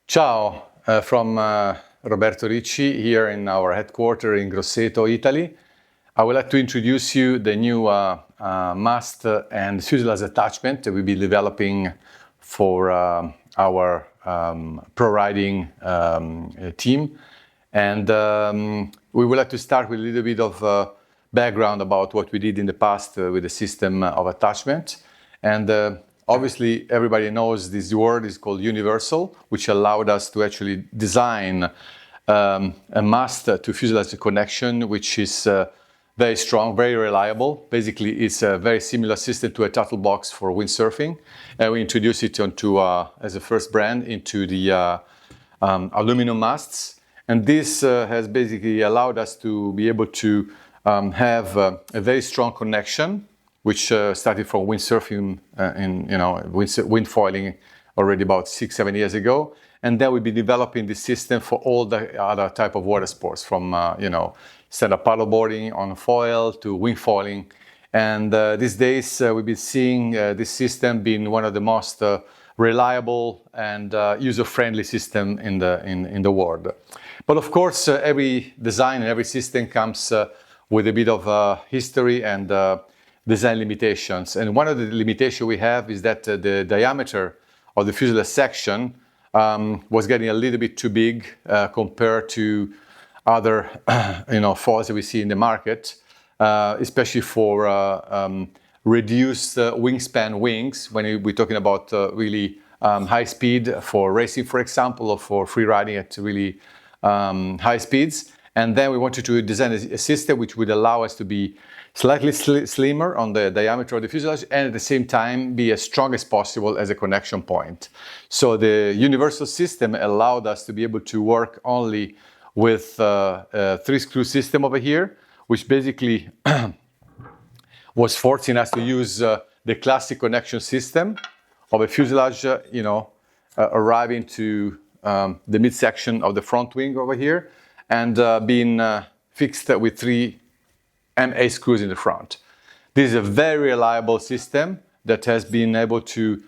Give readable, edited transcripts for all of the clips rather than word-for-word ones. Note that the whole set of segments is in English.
Ciao, from Roberto Ricci here in our headquarters in Grosseto, Italy. I would like to introduce you the new mast and fuselage attachment that we'll be developing for our pro riding team. And we would like to start with a little bit of background about what we did in the past with the system of attachment. And obviously, everybody knows this word is called universal, which allowed us to actually design a mast to fuselage connection, which is very strong, very reliable. Basically, it's a very similar system to a turtle box for windsurfing. And we introduced it onto, as a first brand into the aluminum masts. And this has basically allowed us to be able to have a very strong connection, which started from windsurfing windfoiling already about 6-7 years ago. And then we'll be developing this system for all the other type of water sports, from stand-up paddleboarding on foil to windfoiling. And these days we've been seeing this system being one of the most reliable and user-friendly system in the world. But of course, every design and every system comes with a bit of history and design limitations. And one of the limitations we have is that the diameter of the fuselage section was getting a little bit too big compared to other foils that we see in the market, especially for reduced wingspan wings when we're talking about really high speed for racing, for example, or for free riding at really high speeds. And then we wanted to design a system which would allow us to be slightly slimmer on the diameter of the fuselage and at the same time be as strong as possible as a connection point. So the universal system allowed us to be able to work only with a 3-screw system over here, which basically was forcing us to use the classic connection system of a fuselage, arriving to the midsection of the front wing over here and being fixed with 3 MA screws in the front. This is a very reliable system that has been able to,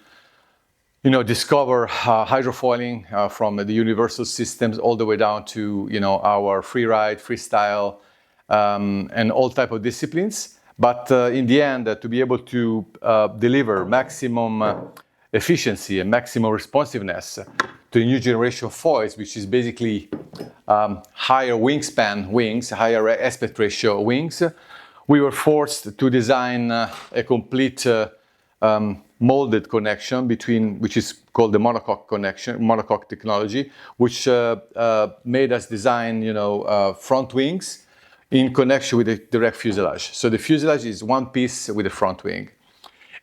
discover hydrofoiling from the universal systems all the way down to, our free ride, freestyle, and all type of disciplines. But in the end, to be able to deliver maximum efficiency and maximum responsiveness to the new generation of foils, which is basically higher wingspan wings, higher aspect ratio wings, we were forced to design a complete molded connection which is called the monocoque technology, which made us design, front wings in connection with the direct fuselage. So the fuselage is one piece with the front wing.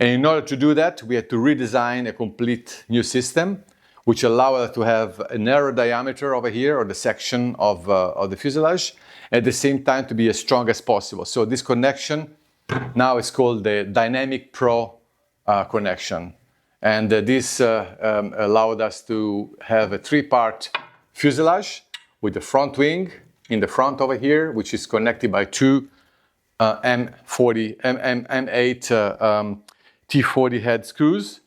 And in order to do that, we had to redesign a complete new system, which allowed us to have a narrow diameter over here, or the section of the fuselage, at the same time to be as strong as possible. So this connection now is called the Dynamic Pro connection. And this allowed us to have a 3-part fuselage with the front wing in the front over here, which is connected by 2 M8 T40 head screws,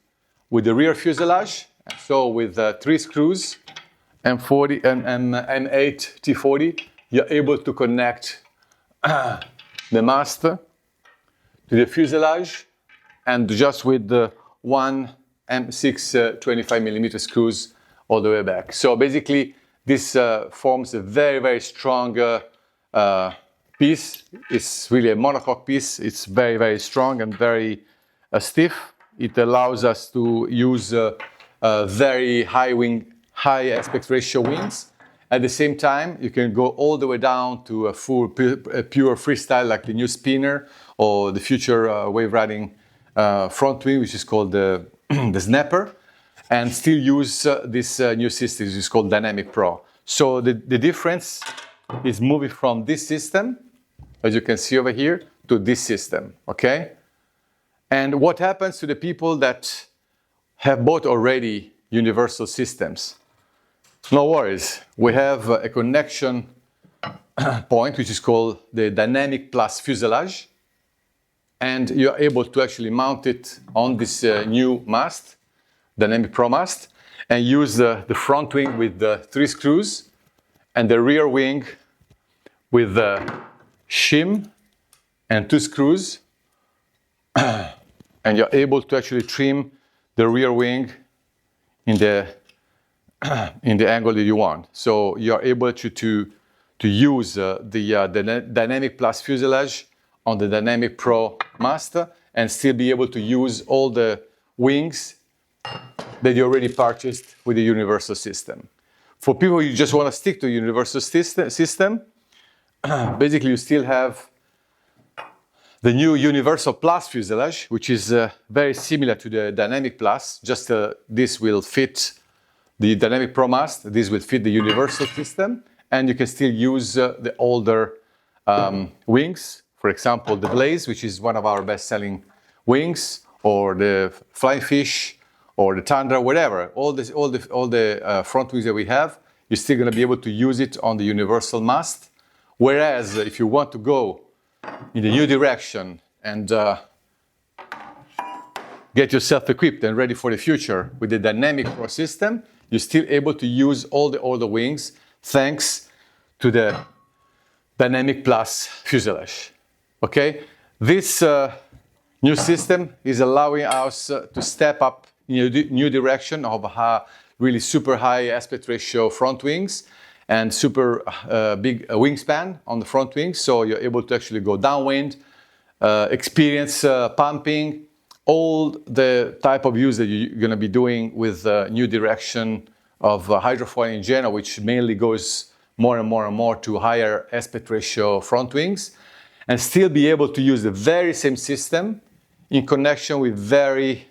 with the rear fuselage. So with 3 screws, M8 T40, you're able to connect the mast to the fuselage, and just with the 1 M6 25mm screws all the way back. So basically, this forms a very, very strong piece. It's really a monocoque piece. It's very, very strong and very stiff. It allows us to use very high aspect ratio wings. At the same time, you can go all the way down to a full pure freestyle, like the new spinner or the future wave riding front wing, which is called the snapper, and still use this new system, which is called Dynamic Pro. So the difference is moving from this system, as you can see over here, to this system, okay? And what happens to the people that have bought already universal systems? No worries. We have a connection point, which is called the Dynamic Plus Fuselage. And you're able to actually mount it on this new mast, Dynamic Pro mast. and use the front wing with the 3 screws and the rear wing with the shim and 2 screws, and you're able to actually trim the rear wing in the angle that you want. So you're able to use the Dynamic Plus fuselage on the Dynamic Pro mast and still be able to use all the wings that you already purchased with the universal system. For people who just want to stick to the universal system, basically you still have the new Universal Plus fuselage, which is very similar to the Dynamic Plus, just this will fit the Dynamic Pro mast, this will fit the universal system, and you can still use the older wings, for example, the Blaze, which is one of our best-selling wings, or the Flying Fish, or the Tundra, whatever. All the front wings that we have, you're still going to be able to use it on the universal mast. Whereas if you want to go in the new direction and get yourself equipped and ready for the future with the Dynamic Pro system, you're still able to use all the older wings thanks to the Dynamic Plus fuselage. Okay, this new system is allowing us to step up in a new direction of really super high aspect ratio front wings and super big wingspan on the front wings, so you're able to actually go downwind, experience pumping, all the type of use that you're going to be doing with new direction of hydrofoil in general, which mainly goes more and more and more to higher aspect ratio front wings, and still be able to use the very same system in connection with very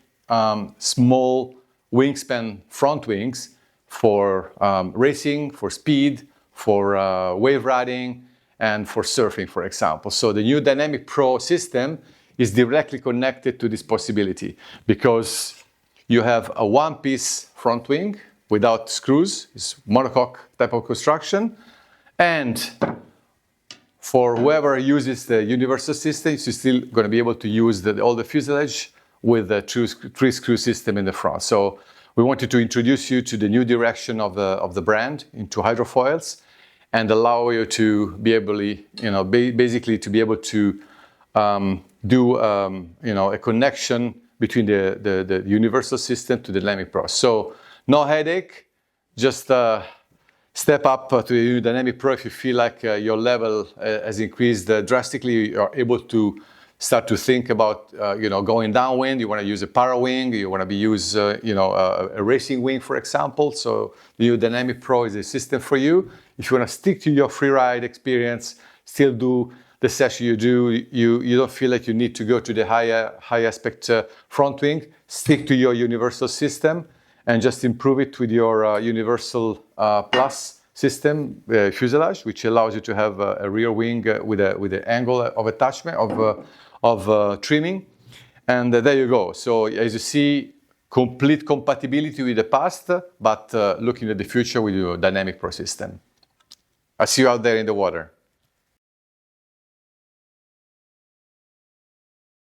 small wingspan front wings for racing, for speed, for wave riding, and for surfing, for example. So the new Dynamic Pro system is directly connected to this possibility because you have a one-piece front wing without screws, it's monocoque type of construction, and for whoever uses the universal system, you're still going to be able to use all the fuselage with the 3-screw system in the front. So we wanted to introduce you to the new direction of the brand into hydrofoils and allow you to be able, basically to be able to do a connection between the universal system to the Dynamic Pro. So no headache, just step up to the new Dynamic Pro if you feel like your level has increased drastically. You are able to start to think about going downwind. You want to use a para wing, you want to use a racing wing, for example. So the new Dynamic Pro is a system for you. If you want to stick to your free ride experience, still do the session you do, you don't feel like you need to go to the high aspect front wing, stick to your universal system and just improve it with your Universal Plus system fuselage, which allows you to have a rear wing with an angle of attachment of trimming, and there you go. So as you see, complete compatibility with the past, but looking at the future with your Dynamic Pro system. I'll see you out there in the water.